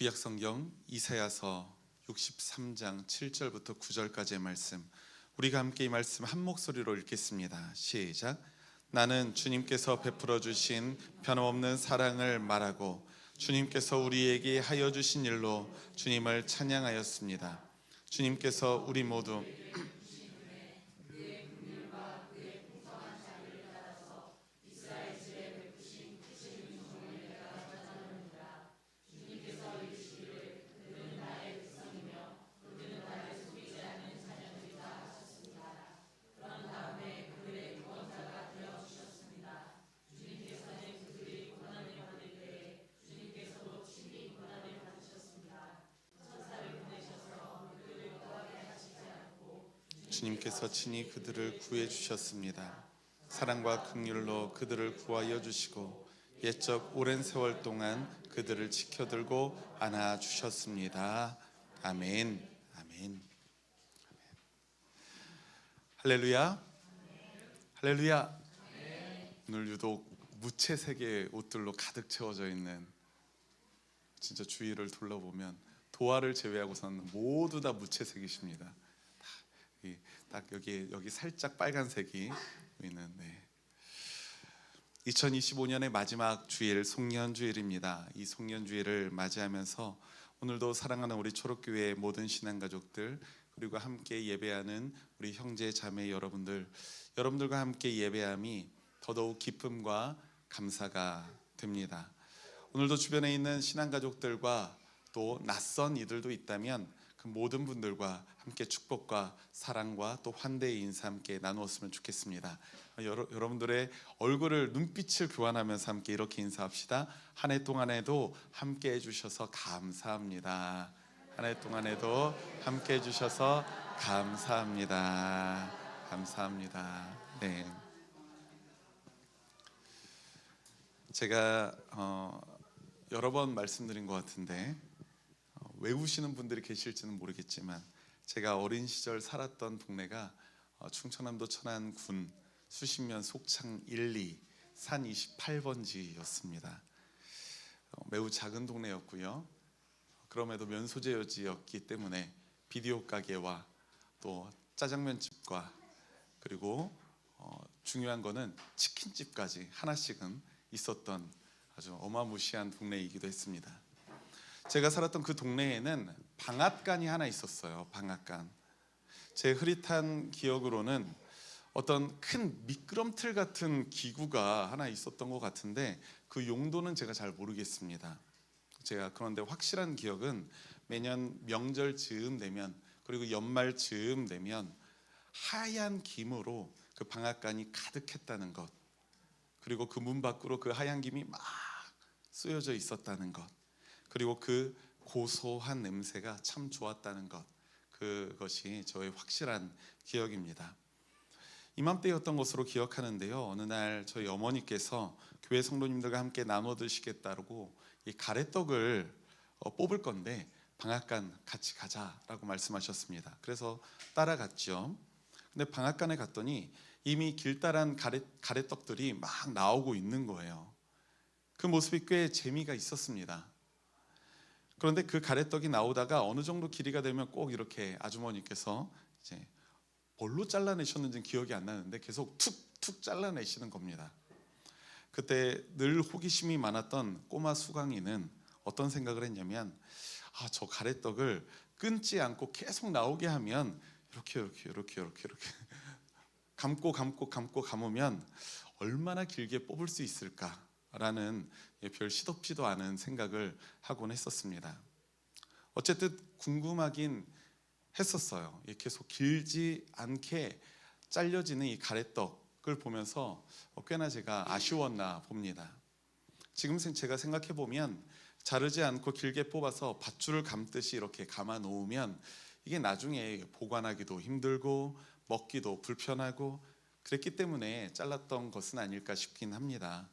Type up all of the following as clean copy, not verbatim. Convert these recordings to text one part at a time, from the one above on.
구약성경 이사야서 63장 7절부터 9절까지의 말씀, 우리가 함께 이 말씀 한 목소리로 읽겠습니다. 시작. 나는 주님께서 베풀어 주신 변함없는 사랑을 말하고 주님께서 우리에게 하여 주신 일로 주님을 찬양하였습니다. 주님께서 우리 모두 주님께서 친히 그들을 구해 주셨습니다. 사랑과 긍휼로 그들을 구하여 주시고 옛적 오랜 세월 동안 그들을 지켜들고 안아 주셨습니다. 아멘. 아멘. 할렐루야. 할렐루야. 오늘 유독 무채색의 옷들로 가득 채워져 있는, 진짜 주위를 둘러보면 도화를 제외하고서는 모두 다 무채색이십니다. 딱 여기 살짝 빨간색이 보이는. 2025년의 마지막 주일 송년주일입니다. 이 송년주일을 맞이하면서 오늘도 사랑하는 우리 초록교회의 모든 신앙가족들, 그리고 함께 예배하는 우리 형제 자매 여러분들과 함께 예배함이 더더욱 기쁨과 감사가 됩니다. 오늘도 주변에 있는 신앙가족들과 또 낯선 이들도 있다면 그 모든 분들과 함께 축복과 사랑과 또 환대의 인사 함께 나누었으면 좋겠습니다. 여러분들의 얼굴을, 눈빛을 교환하면서 함께 이렇게 인사합시다. 한 해 동안에도 함께 해주셔서 감사합니다. 한 해 동안에도 함께 해주셔서 감사합니다. 감사합니다. 네. 제가 여러 번 말씀드린 것 같은데 외우시는 분들이 계실지는 모르겠지만, 제가 어린 시절 살았던 동네가 충청남도 천안군 수신면 속창 1, 2 산 28번지였습니다. 매우 작은 동네였고요. 그럼에도 면소재지였기 때문에 비디오 가게와 또 짜장면집과 그리고 중요한 거는 치킨집까지 하나씩은 있었던 아주 어마무시한 동네이기도 했습니다. 제가 살았던 그 동네에는 방앗간이 하나 있었어요. 방앗간. 제 흐릿한 기억으로는 어떤 큰 미끄럼틀 같은 기구가 하나 있었던 것 같은데 그 용도는 제가 잘 모르겠습니다. 제가 그런데 확실한 기억은 매년 명절 즈음 되면, 그리고 연말 즈음 되면 하얀 김으로 그 방앗간이 가득했다는 것, 그리고 그 문 밖으로 그 하얀 김이 막 쓰여져 있었다는 것, 그리고 그 고소한 냄새가 참 좋았다는 것, 그것이 저의 확실한 기억입니다. 이맘때였던 것으로 기억하는데요, 어느 날 저희 어머니께서 교회 성도님들과 함께 나눠 드시겠다고 이 가래떡을 뽑을 건데 방앗간 같이 가자라고 말씀하셨습니다. 그래서 따라갔죠. 근데 방앗간에 갔더니 이미 길다란 가래떡들이 막 나오고 있는 거예요. 그 모습이 꽤 재미가 있었습니다. 그런데 그 가래떡이 나오다가 어느 정도 길이가 되면 꼭 이렇게 아주머니께서 이제 뭘로 잘라내셨는지는 기억이 안 나는데 계속 툭툭 잘라내시는 겁니다. 그때 늘 호기심이 많았던 꼬마 수강이는 어떤 생각을 했냐면, 저 가래떡을 끊지 않고 계속 나오게 하면 이렇게 감으면 얼마나 길게 뽑을 수 있을까라는 별 시덥지도 않은 생각을 하곤 했었습니다. 어쨌든 궁금하긴 했었어요. 계속 길지 않게 잘려지는 이 가래떡을 보면서 꽤나 제가 아쉬웠나 봅니다. 지금 제가 생각해 보면 자르지 않고 길게 뽑아서 밧줄을 감듯이 이렇게 감아 놓으면 이게 나중에 보관하기도 힘들고 먹기도 불편하고 그랬기 때문에 잘랐던 것은 아닐까 싶긴 합니다.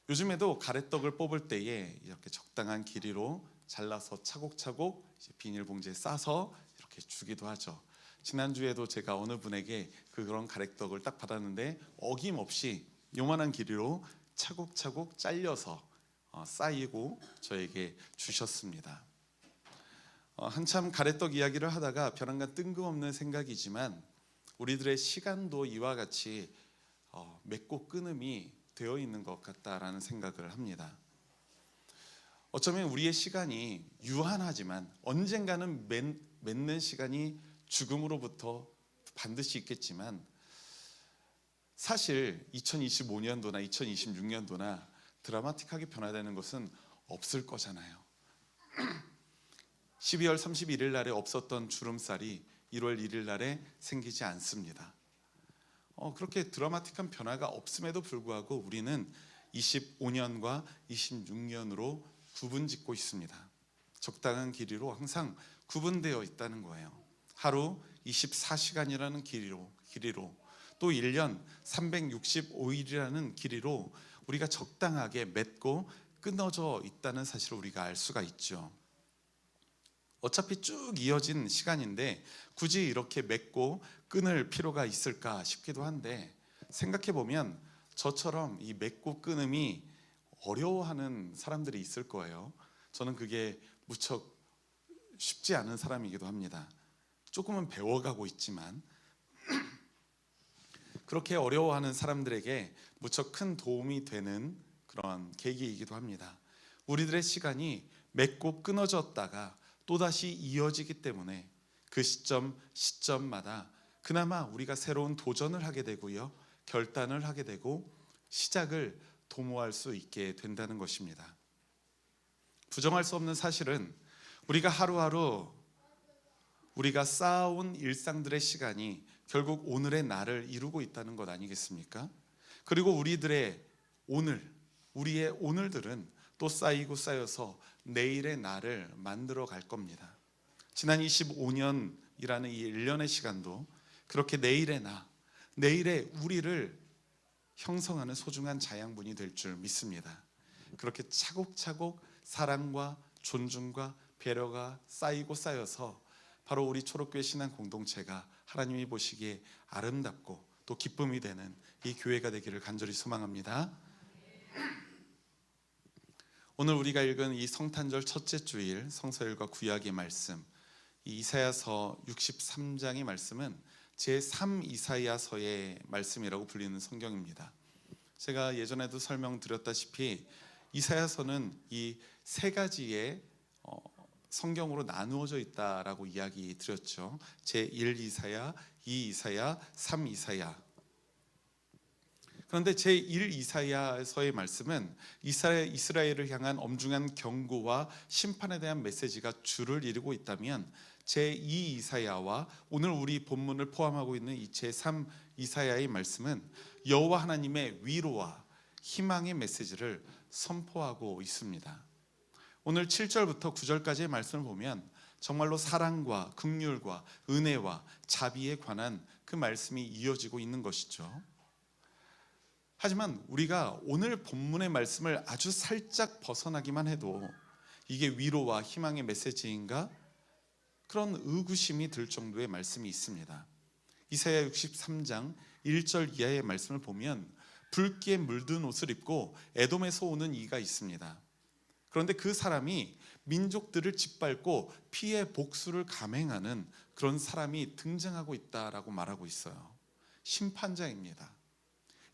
요즘에도 가래떡을 뽑을 때에 이렇게 적당한 길이로 잘라서 차곡차곡 비닐봉지에 싸서 이렇게 주기도 하죠. 지난주에도 제가 어느 분에게 그런 가래떡을 딱 받았는데 어김없이 요만한 길이로 차곡차곡 잘려서 쌓이고 저에게 주셨습니다. 한참 가래떡 이야기를 하다가 벼랑간 뜬금없는 생각이지만 우리들의 시간도 이와 같이 맺고 끊음이 되어 있는 것 같다라는 생각을 합니다. 어쩌면 우리의 시간이 유한하지만 언젠가는 맺는 시간이 죽음으로부터 반드시 있겠지만 사실 2025년도나 2026년도나 드라마틱하게 변화되는 것은 없을 거잖아요. 12월 31일 날에 없었던 주름살이 1월 1일 날에 생기지 않습니다. 그렇게 드라마틱한 변화가 없음에도 불구하고 우리는 25년과 26년으로 구분짓고 있습니다. 적당한 길이로 항상 구분되어 있다는 거예요. 하루 24시간이라는 길이로 또 1년 365일이라는 길이로 우리가 적당하게 맺고 끊어져 있다는 사실을 우리가 알 수가 있죠. 어차피 쭉 이어진 시간인데 굳이 이렇게 맺고 끊을 필요가 있을까 싶기도 한데 생각해 보면 저처럼 이 맺고 끊음이 어려워하는 사람들이 있을 거예요. 저는 그게 무척 쉽지 않은 사람이기도 합니다. 조금은 배워가고 있지만 그렇게 어려워하는 사람들에게 무척 큰 도움이 되는 그런 계기이기도 합니다. 우리들의 시간이 맺고 끊어졌다가 또다시 이어지기 때문에 그 시점마다 그나마 우리가 새로운 도전을 하게 되고요, 결단을 하게 되고 시작을 도모할 수 있게 된다는 것입니다. 부정할 수 없는 사실은 우리가 하루하루 우리가 쌓아온 일상들의 시간이 결국 오늘의 나를 이루고 있다는 것 아니겠습니까? 그리고 우리의 오늘들은 또 쌓이고 쌓여서 내일의 나를 만들어 갈 겁니다. 지난 25년이라는 이 1년의 시간도 그렇게 내일의 우리를 형성하는 소중한 자양분이 될 줄 믿습니다. 그렇게 차곡차곡 사랑과 존중과 배려가 쌓이고 쌓여서 바로 우리 초록교회 신앙 공동체가 하나님이 보시기에 아름답고 또 기쁨이 되는 이 교회가 되기를 간절히 소망합니다. 오늘 우리가 읽은 이 성탄절 첫째 주일 성서일과 구약의 말씀, 이 이사야서 63장의 말씀은 제3 이사야서의 말씀이라고 불리는 성경입니다. 제가 예전에도 설명드렸다시피 이사야서는 이 세 가지의 성경으로 나누어져 있다라고 이야기 드렸죠. 제1 이사야, 2 이사야, 3 이사야. 그런데 제1 이사야서의 말씀은 이스라엘을 향한 엄중한 경고와 심판에 대한 메시지가 주를 이루고 있다면 제2 이사야와 오늘 우리 본문을 포함하고 있는 이 제3 이사야의 말씀은 여호와 하나님의 위로와 희망의 메시지를 선포하고 있습니다. 오늘 7절부터 9절까지의 말씀을 보면 정말로 사랑과 긍휼과 은혜와 자비에 관한 그 말씀이 이어지고 있는 것이죠. 하지만 우리가 오늘 본문의 말씀을 아주 살짝 벗어나기만 해도 이게 위로와 희망의 메시지인가? 그런 의구심이 들 정도의 말씀이 있습니다. 이사야 63장 1절 이하의 말씀을 보면 붉게 물든 옷을 입고 에돔에서 오는 이가 있습니다. 그런데 그 사람이 민족들을 짓밟고 피해 복수를 감행하는 그런 사람이 등장하고 있다라고 말하고 있어요. 심판자입니다.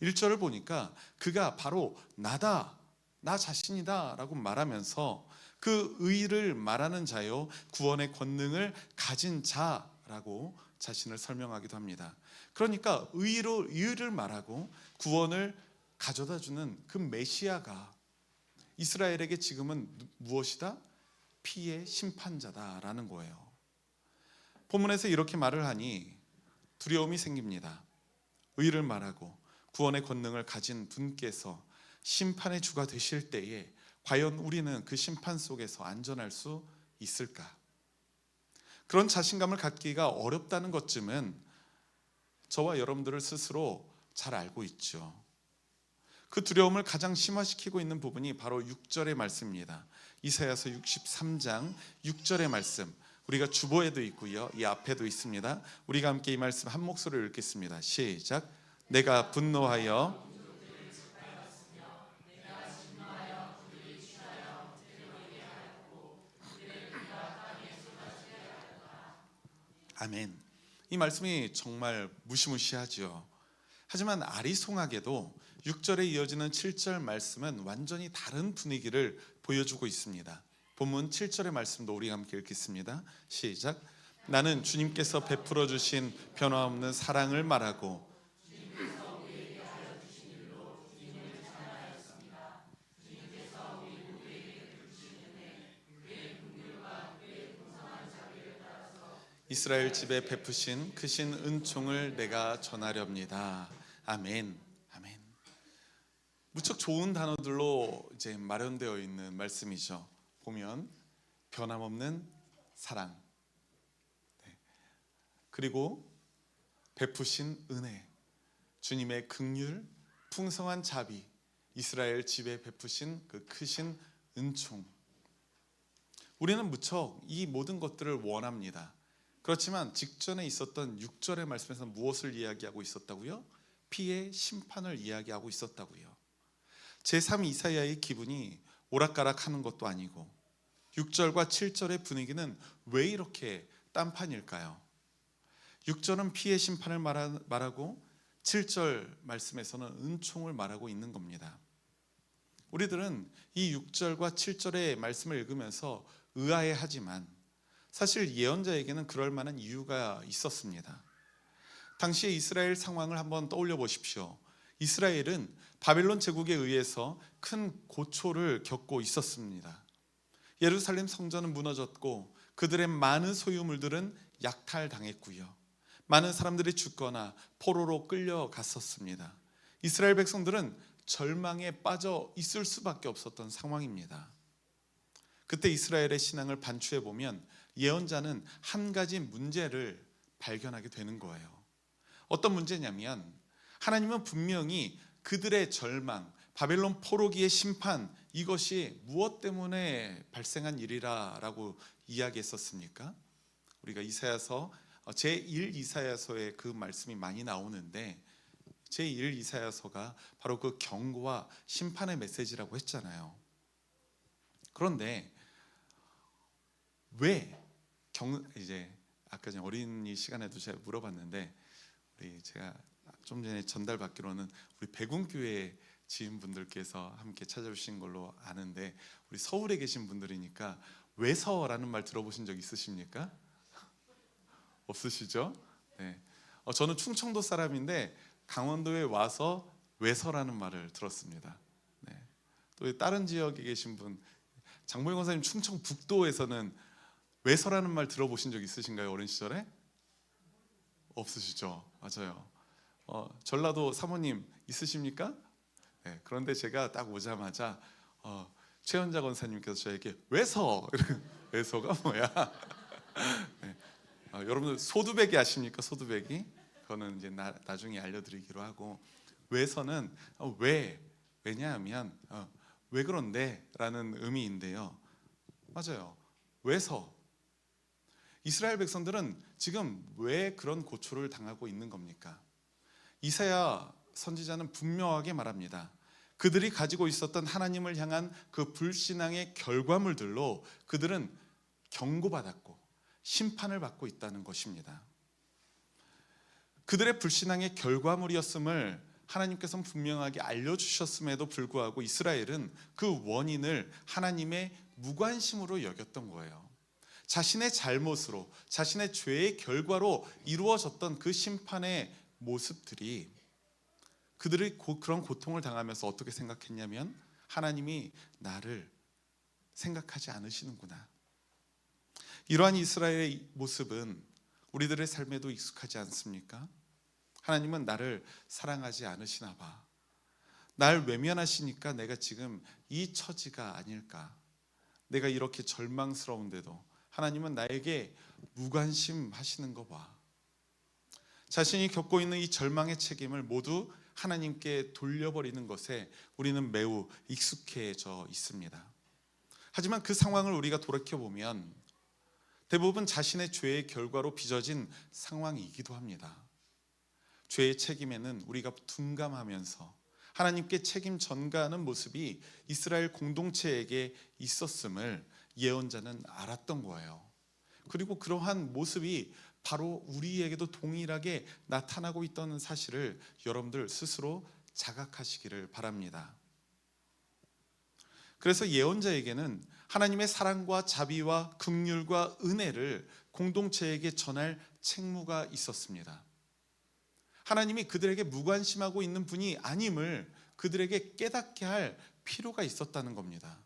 1절을 보니까 그가 바로 나다, 나 자신이다 라고 말하면서 그 의를 말하는 자요 구원의 권능을 가진 자라고 자신을 설명하기도 합니다. 그러니까 의를 말하고 구원을 가져다 주는 그 메시아가 이스라엘에게 지금은 무엇이다? 피의 심판자다라는 거예요. 본문에서 이렇게 말을 하니 두려움이 생깁니다. 의를 말하고 구원의 권능을 가진 분께서 심판의 주가 되실 때에 과연 우리는 그 심판 속에서 안전할 수 있을까? 그런 자신감을 갖기가 어렵다는 것쯤은 저와 여러분들을 스스로 잘 알고 있죠. 그 두려움을 가장 심화시키고 있는 부분이 바로 6절의 말씀입니다. 이사야서 63장 6절의 말씀, 우리가 주보에도 있고요, 이 앞에도 있습니다. 우리가 함께 이 말씀 한 목소리로 읽겠습니다. 시작. 내가 분노하여 아멘. 이 말씀이 정말 무시무시하죠. 하지만 아리송하게도 6절에 이어지는 7절 말씀은 완전히 다른 분위기를 보여주고 있습니다. 본문 7절의 말씀도 우리 함께 읽겠습니다. 시작. 나는 주님께서 베풀어 주신 변화없는 사랑을 말하고 이스라엘 집에 베푸신 크신 은총을 내가 전하렵니다. 아멘. 아멘. 무척 좋은 단어들로 이제 마련되어 있는 말씀이죠. 보면 변함없는 사랑, 그리고 베푸신 은혜, 주님의 긍휼, 풍성한 자비, 이스라엘 집에 베푸신 그 크신 은총. 우리는 무척 이 모든 것들을 원합니다. 그렇지만 직전에 있었던 6절의 말씀에서 무엇을 이야기하고 있었다고요? 피의 심판을 이야기하고 있었다고요. 제3 이사야의 기분이 오락가락하는 것도 아니고 6절과 7절의 분위기는 왜 이렇게 딴판일까요? 6절은 피의 심판을 말하고 7절 말씀에서는 은총을 말하고 있는 겁니다. 우리들은 이 6절과 7절의 말씀을 읽으면서 의아해하지만 사실 예언자에게는 그럴 만한 이유가 있었습니다. 당시의 이스라엘 상황을 한번 떠올려 보십시오. 이스라엘은 바벨론 제국에 의해서 큰 고초를 겪고 있었습니다. 예루살렘 성전은 무너졌고 그들의 많은 소유물들은 약탈당했고요. 많은 사람들이 죽거나 포로로 끌려갔었습니다. 이스라엘 백성들은 절망에 빠져 있을 수밖에 없었던 상황입니다. 그때 이스라엘의 신앙을 반추해 보면 예언자는 한 가지 문제를 발견하게 되는 거예요. 어떤 문제냐면 하나님은 분명히 그들의 절망, 바벨론 포로기의 심판, 이것이 무엇 때문에 발생한 일이라고 이야기했었습니까? 우리가 이사야서 제1 이사야서에 그 말씀이 많이 나오는데 제1 이사야서가 바로 그 경고와 심판의 메시지라고 했잖아요. 그런데 왜 이제 아까 전에 어린이 시간에도 제가 물어봤는데 제가 좀 전에 전달받기로는 우리 백운교회 지인분들께서 함께 찾아주신 걸로 아는데 우리 서울에 계신 분들이니까 외서라는 말 들어보신 적 있으십니까? 없으시죠? 네. 저는 충청도 사람인데 강원도에 와서 외서라는 말을 들었습니다. 네. 또 다른 지역에 계신 분, 장보영 권사님 충청북도에서는 외서라는 말 들어보신 적 있으신가요? 어린 시절에? 없으시죠? 맞아요. 전라도 사모님 있으십니까? 네. 그런데 제가 딱 오자마자 최현자 권사님께서 저에게 외서, 외서가 뭐야? 네. 여러분들 소두배기 아십니까? 소두배기? 그거는 이제 나중에 알려드리기로 하고 외서는 왜냐하면 왜 그런데 라는 의미인데요. 맞아요. 외서. 이스라엘 백성들은 지금 왜 그런 고초를 당하고 있는 겁니까? 이사야 선지자는 분명하게 말합니다. 그들이 가지고 있었던 하나님을 향한 그 불신앙의 결과물들로 그들은 경고받았고 심판을 받고 있다는 것입니다. 그들의 불신앙의 결과물이었음을 하나님께서는 분명하게 알려주셨음에도 불구하고 이스라엘은 그 원인을 하나님의 무관심으로 여겼던 거예요. 자신의 잘못으로, 자신의 죄의 결과로 이루어졌던 그 심판의 모습들이 그들이 그런 고통을 당하면서 어떻게 생각했냐면 하나님이 나를 생각하지 않으시는구나. 이러한 이스라엘의 모습은 우리들의 삶에도 익숙하지 않습니까? 하나님은 나를 사랑하지 않으시나 봐. 날 외면하시니까 내가 지금 이 처지가 아닐까. 내가 이렇게 절망스러운데도 하나님은 나에게 무관심하시는 거 봐. 자신이 겪고 있는 이 절망의 책임을 모두 하나님께 돌려버리는 것에 우리는 매우 익숙해져 있습니다. 하지만 그 상황을 우리가 돌이켜보면 대부분 자신의 죄의 결과로 빚어진 상황이기도 합니다. 죄의 책임에는 우리가 둔감하면서 하나님께 책임 전가하는 모습이 이스라엘 공동체에게 있었음을 예언자는 알았던 거예요. 그리고 그러한 모습이 바로 우리에게도 동일하게 나타나고 있다는 사실을 여러분들 스스로 자각하시기를 바랍니다. 그래서 예언자에게는 하나님의 사랑과 자비와 긍휼과 은혜를 공동체에게 전할 책무가 있었습니다. 하나님이 그들에게 무관심하고 있는 분이 아님을 그들에게 깨닫게 할 필요가 있었다는 겁니다.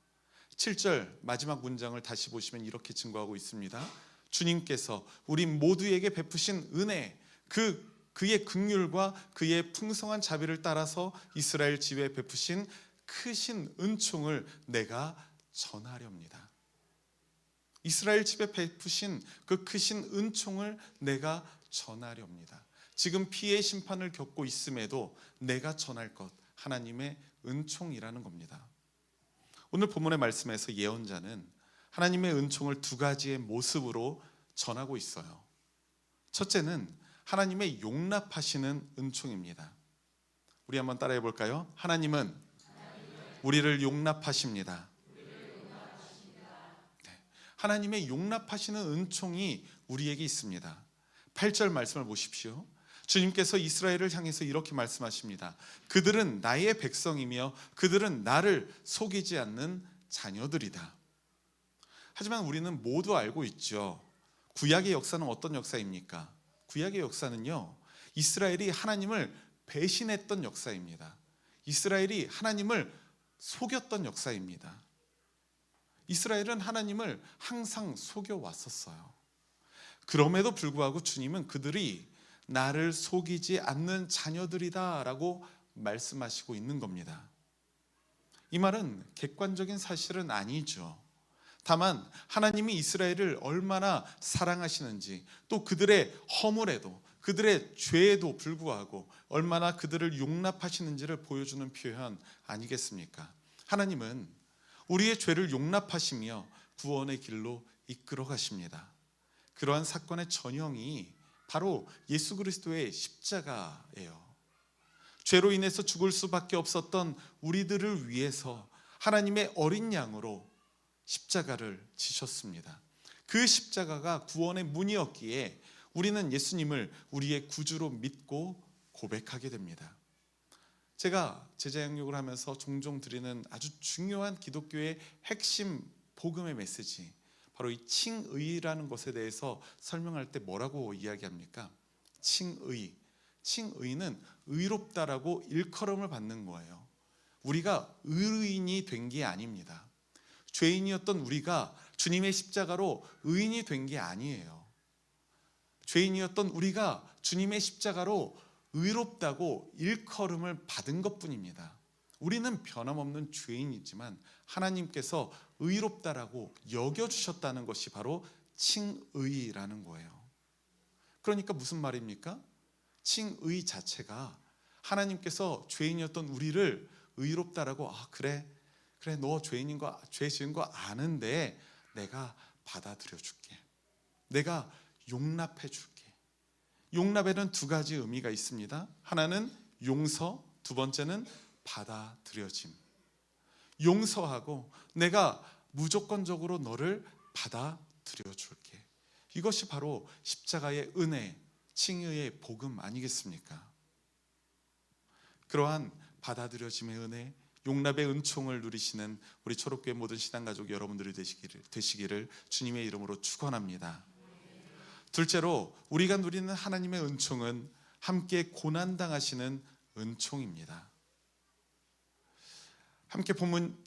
7절 마지막 문장을 다시 보시면 이렇게 증거하고 있습니다. 주님께서 우리 모두에게 베푸신 은혜, 그의 긍휼과 그의 풍성한 자비를 따라서 이스라엘 집에 베푸신 크신 은총을 내가 전하렵니다. 이스라엘 집에 베푸신 그 크신 은총을 내가 전하렵니다. 지금 피해 심판을 겪고 있음에도 내가 전할 것, 하나님의 은총이라는 겁니다. 오늘 본문의 말씀에서 예언자는 하나님의 은총을 두 가지의 모습으로 전하고 있어요. 첫째는 하나님의 용납하시는 은총입니다. 우리 한번 따라해 볼까요? 하나님은 우리를 용납하십니다. 네. 하나님의 용납하시는 은총이 우리에게 있습니다. 8절 말씀을 보십시오. 주님께서 이스라엘을 향해서 이렇게 말씀하십니다. 그들은 나의 백성이며 그들은 나를 속이지 않는 자녀들이다. 하지만 우리는 모두 알고 있죠. 구약의 역사는 어떤 역사입니까? 구약의 역사는요, 이스라엘이 하나님을 배신했던 역사입니다. 이스라엘이 하나님을 속였던 역사입니다. 이스라엘은 하나님을 항상 속여왔었어요. 그럼에도 불구하고 주님은 그들이 나를 속이지 않는 자녀들이다 라고 말씀하시고 있는 겁니다. 이 말은 객관적인 사실은 아니죠. 다만 하나님이 이스라엘을 얼마나 사랑하시는지, 또 그들의 허물에도 그들의 죄에도 불구하고 얼마나 그들을 용납하시는지를 보여주는 표현 아니겠습니까? 하나님은 우리의 죄를 용납하시며 구원의 길로 이끌어 가십니다. 그러한 사건의 전형이 바로 예수 그리스도의 십자가예요. 죄로 인해서 죽을 수밖에 없었던 우리들을 위해서 하나님의 어린 양으로 십자가를 지셨습니다. 그 십자가가 구원의 문이었기에 우리는 예수님을 우리의 구주로 믿고 고백하게 됩니다. 제가 제자 양육을 하면서 종종 드리는 아주 중요한 기독교의 핵심 복음의 메시지, 바로 이 칭의라는 것에 대해서 설명할 때 뭐라고 이야기합니까? 칭의는 의롭다라고 일컬음을 받는 거예요. 우리가 의인이 된 게 아닙니다. 죄인이었던 우리가 주님의 십자가로 의인이 된 게 아니에요. 죄인이었던 우리가 주님의 십자가로 의롭다고 일컬음을 받은 것뿐입니다. 우리는 변함없는 죄인이지만 하나님께서 의롭다라고 여겨주셨다는 것이 바로 칭의라는 거예요. 그러니까 무슨 말입니까? 칭의 자체가 하나님께서 죄인이었던 우리를 의롭다라고, 그래 너 죄인인 거, 죄 지은 거 아는데 내가 받아들여 줄게, 내가 용납해 줄게. 용납에는 두 가지 의미가 있습니다. 하나는 용서, 두 번째는 받아들여짐. 용서하고 내가 무조건적으로 너를 받아들여 줄게. 이것이 바로 십자가의 은혜, 칭의의 복음 아니겠습니까? 그러한 받아들여짐의 은혜, 용납의 은총을 누리시는 우리 초록교회 모든 신앙가족 여러분들이 되시기를 주님의 이름으로 축원합니다. 둘째로 우리가 누리는 하나님의 은총은 함께 고난당하시는 은총입니다. 함께 본문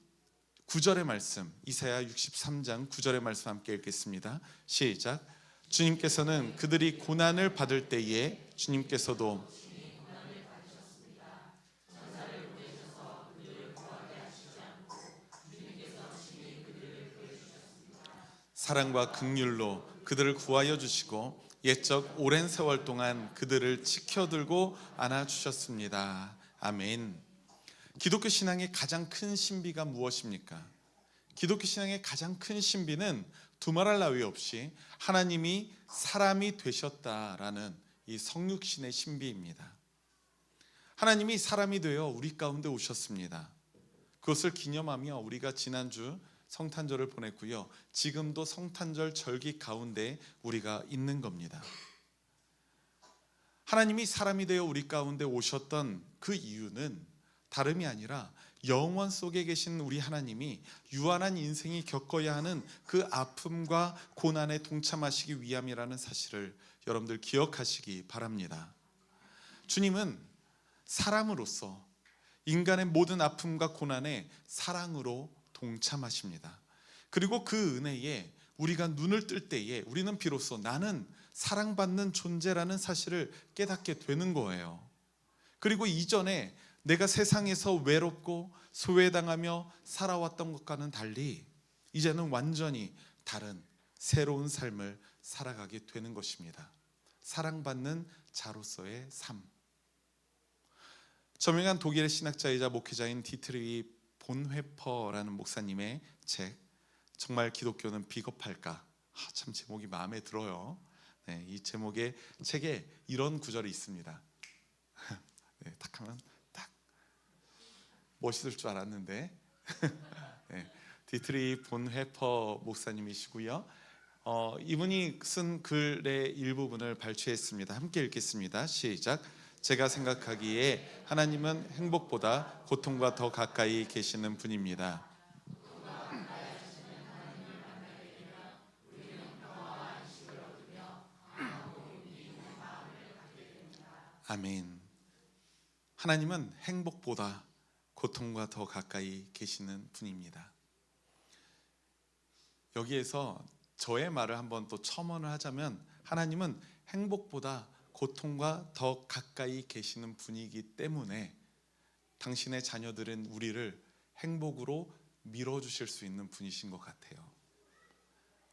9절의 말씀, 이사야 63장 9절의 말씀 함께 읽겠습니다. 시작. 주님께서는 그들이 고난을 받을 때에 주님께서도 사랑과 긍휼로 그들을 구하여 주시고 옛적 오랜 세월 동안 그들을 지켜들고 안아주셨습니다. 아멘. 기독교 신앙의 가장 큰 신비가 무엇입니까? 기독교 신앙의 가장 큰 신비는 두말할 나위 없이 하나님이 사람이 되셨다라는 이 성육신의 신비입니다. 하나님이 사람이 되어 우리 가운데 오셨습니다. 그것을 기념하며 우리가 지난주 성탄절을 보냈고요. 지금도 성탄절 절기 가운데 우리가 있는 겁니다. 하나님이 사람이 되어 우리 가운데 오셨던 그 이유는 다름이 아니라 영원 속에 계신 우리 하나님이 유한한 인생이 겪어야 하는 그 아픔과 고난에 동참하시기 위함이라는 사실을 여러분들 기억하시기 바랍니다. 주님은 사람으로서 인간의 모든 아픔과 고난에 사랑으로 동참하십니다. 그리고 그 은혜에 우리가 눈을 뜰 때에 우리는 비로소 나는 사랑받는 존재라는 사실을 깨닫게 되는 거예요. 그리고 이전에 내가 세상에서 외롭고 소외당하며 살아왔던 것과는 달리 이제는 완전히 다른 새로운 삶을 살아가게 되는 것입니다. 사랑받는 자로서의 삶. 저명한 독일의 신학자이자 목회자인 디트리히 본회퍼라는 목사님의 책 정말 기독교는 비겁할까? 참 제목이 마음에 들어요. 네, 이 제목의 책에 이런 구절이 있습니다. 네, 딱 하면 딱 멋있을 줄 알았는데 네, 디트리히 본회퍼 목사님이시고요. 이분이 쓴 글의 일부분을 발췌했습니다. 함께 읽겠습니다. 시작. 제가 생각하기에 하나님은 행복보다 고통과 더 가까이 계시는 분입니다. 아멘. 하나님은 행복보다 고통과 더 가까이 계시는 분입니다. 여기에서 저의 말을 한번 또 첨언을 하자면 하나님은 행복보다 고통과 더 가까이 계시는 분이기 때문에 당신의 자녀들은 우리를 행복으로 밀어주실 수 있는 분이신 것 같아요.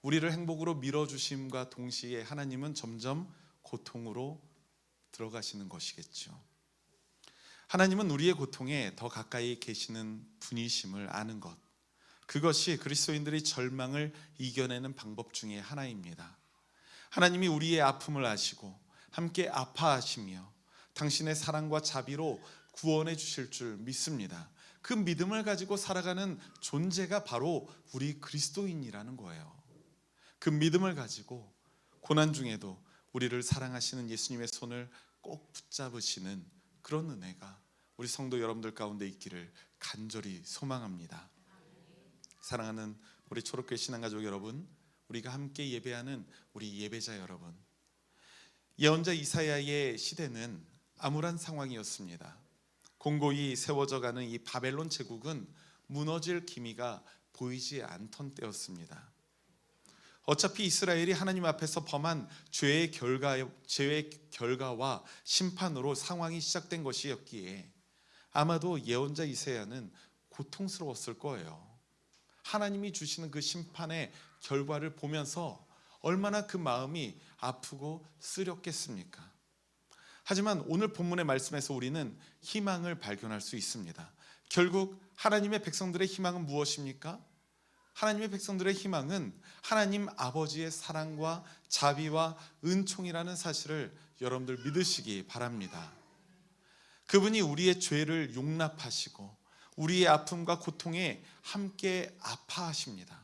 우리를 행복으로 밀어주심과 동시에 하나님은 점점 고통으로 들어가시는 것이겠죠. 하나님은 우리의 고통에 더 가까이 계시는 분이심을 아는 것, 그것이 그리스도인들이 절망을 이겨내는 방법 중에 하나입니다. 하나님이 우리의 아픔을 아시고 함께 아파하시며 당신의 사랑과 자비로 구원해 주실 줄 믿습니다. 그 믿음을 가지고 살아가는 존재가 바로 우리 그리스도인이라는 거예요. 그 믿음을 가지고 고난 중에도 우리를 사랑하시는 예수님의 손을 꼭 붙잡으시는 그런 은혜가 우리 성도 여러분들 가운데 있기를 간절히 소망합니다. 사랑하는 우리 초록교회 신앙가족 여러분, 우리가 함께 예배하는 우리 예배자 여러분, 예언자 이사야의 시대는 암울한 상황이었습니다. 공고히 세워져가는 이 바벨론 제국은 무너질 기미가 보이지 않던 때였습니다. 어차피 이스라엘이 하나님 앞에서 범한 죄의 결과와 심판으로 상황이 시작된 것이었기에 아마도 예언자 이사야는 고통스러웠을 거예요. 하나님이 주시는 그 심판의 결과를 보면서 얼마나 그 마음이 아프고 쓰렸겠습니까? 하지만 오늘 본문의 말씀에서 우리는 희망을 발견할 수 있습니다. 결국 하나님의 백성들의 희망은 무엇입니까? 하나님의 백성들의 희망은 하나님 아버지의 사랑과 자비와 은총이라는 사실을 여러분들 믿으시기 바랍니다. 그분이 우리의 죄를 용납하시고 우리의 아픔과 고통에 함께 아파하십니다.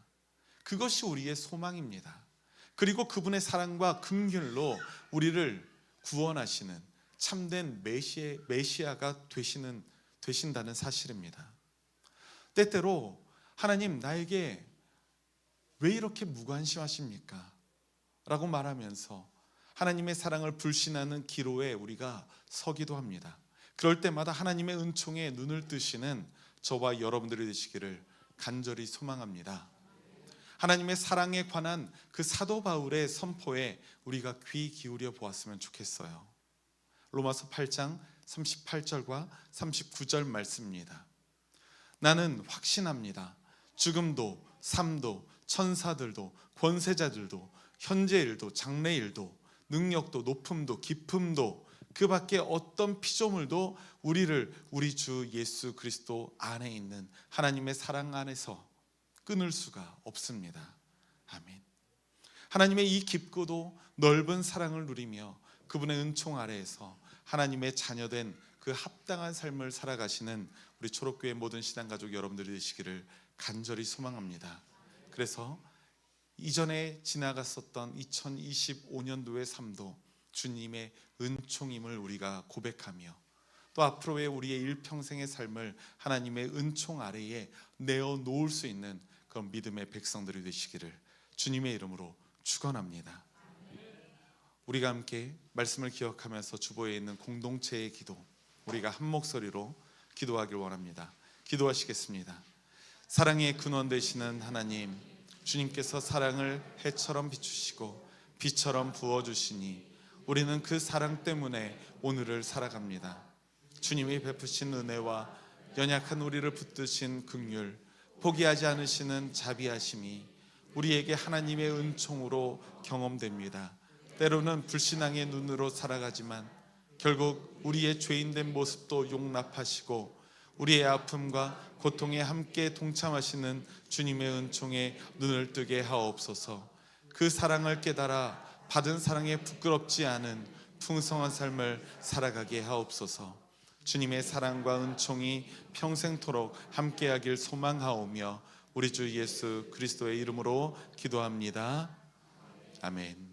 그것이 우리의 소망입니다. 그리고 그분의 사랑과 긍휼로 우리를 구원하시는 참된 메시아가 되신다는 사실입니다. 때때로 하나님 나에게 왜 이렇게 무관심하십니까? 라고 말하면서 하나님의 사랑을 불신하는 기로에 우리가 서기도 합니다. 그럴 때마다 하나님의 은총에 눈을 뜨시는 저와 여러분들이 되시기를 간절히 소망합니다. 하나님의 사랑에 관한 그 사도 바울의 선포에 우리가 귀 기울여 보았으면 좋겠어요. 로마서 8장 38절과 39절 말씀입니다. 나는 확신합니다. 죽음도 삶도 천사들도 권세자들도 현재일도 장래일도 능력도 높음도 깊음도 그 밖에 어떤 피조물도 우리를 우리 주 예수 그리스도 안에 있는 하나님의 사랑 안에서 끊을 수가 없습니다. 아멘. 하나님의 이 깊고도 넓은 사랑을 누리며 그분의 은총 아래에서 하나님의 자녀된 그 합당한 삶을 살아가시는 우리 초록교회 모든 신앙가족 여러분들이 되시기를 간절히 소망합니다. 그래서 이전에 지나갔었던 2025년도의 삶도 주님의 은총임을 우리가 고백하며 또 앞으로의 우리의 일평생의 삶을 하나님의 은총 아래에 내어놓을 수 있는 그런 믿음의 백성들이 되시기를 주님의 이름으로 축원합니다. 우리가 함께 말씀을 기억하면서 주보에 있는 공동체의 기도, 우리가 한 목소리로 기도하길 원합니다. 기도하시겠습니다. 사랑의 근원 되시는 하나님, 주님께서 사랑을 해처럼 비추시고 비처럼 부어주시니 우리는 그 사랑 때문에 오늘을 살아갑니다. 주님이 베푸신 은혜와 연약한 우리를 붙드신 긍휼, 포기하지 않으시는 자비하심이 우리에게 하나님의 은총으로 경험됩니다. 때로는 불신앙의 눈으로 살아가지만 결국 우리의 죄인된 모습도 용납하시고 우리의 아픔과 고통에 함께 동참하시는 주님의 은총에 눈을 뜨게 하옵소서. 그 사랑을 깨달아 받은 사랑에 부끄럽지 않은 풍성한 삶을 살아가게 하옵소서. 주님의 사랑과 은총이 평생토록 함께하길 소망하오며 우리 주 예수 그리스도의 이름으로 기도합니다. 아멘.